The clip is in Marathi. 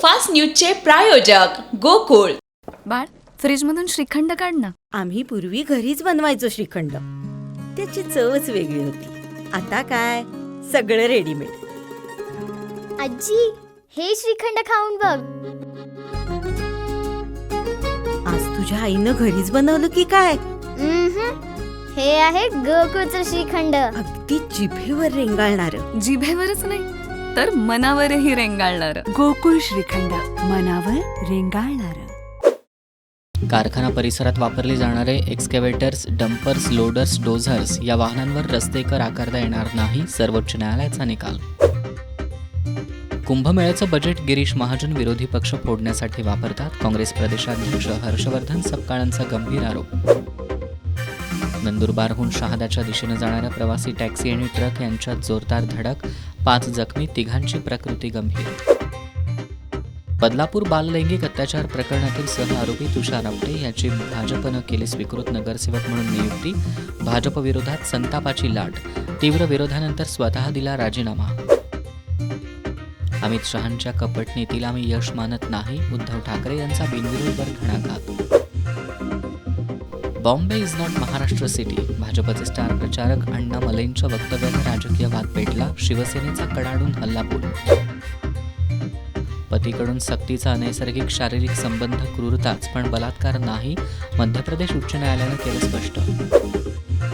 सुपरफास्ट न्यूजचे प्रायोजक गोकुळ. बाळ, फ्रीजमधून श्रीखंड काढ ना. आम्ही पूर्वी घरीच बनवायचो श्रीखंड. त्याची चवच वेगळी होती. आता काय सगळं रेडीमेड. आजी, हे श्रीखंड खाऊन बघ. आज तुझ्या आईनं घरीच बनवलं की काय? हे आहे गोकुळचं श्रीखंड. अगदी जिभेवर रेंगाळणार. जिभेवरच नाही तर मनावरही रेंगाळणार. गोकुळ श्रीखंड, मनावर रेंगाळणार. कारखाना परिसरात वापरले जाणारे एक्स्कॅव्हेटर्स, डंपर्स, लोडर्स, डोझर्स या वाहनांवर रस्ते कर आकारता येणार नाही, सर्वोच्च न्यायालयाचा निकाल. कुंभमेळ्याचं बजेट गिरीश महाजन विरोधी पक्ष फोडण्यासाठी वापरतात, काँग्रेस प्रदेशाध्यक्ष हर्षवर्धन सपकाळांचा गंभीर आरोप. नंदुरबारहून शहादाच्या दिशेनं जाणाऱ्या प्रवासी टॅक्सी आणि ट्रक यांच्यात जोरदार धडक, 5 जखमी, 3घांची प्रकृती गंभीर. बदलापूर बाललैंगिक अत्याचार प्रकरणातील सहआरोपी तुषार आपटे याची भाजपनं केली स्वीकृत नगरसेवक म्हणून नियुक्ती, भाजपविरोधात संतापाची लाट, तीव्र विरोधानंतर स्वतः दिला राजीनामा. अमित शहांच्या कपट नीतीला आम्ही यश मानत नाही, उद्धव ठाकरे यांचा बिनविरोधवर घणाघात. Bombay is not Maharashtra city, भाजपचे स्टार प्रचारक अण्णा मलेंच्या वक्तव्यानं राजकीय वाद पेटला, शिवसेनेचा कडाडून हल्लाबोल. पतीकडून सक्तीचा अनैसर्गिक शारीरिक संबंध क्रूरताच पण बलात्कार नाही, मध्य प्रदेश उच्च न्यायालयानं केलं स्पष्ट.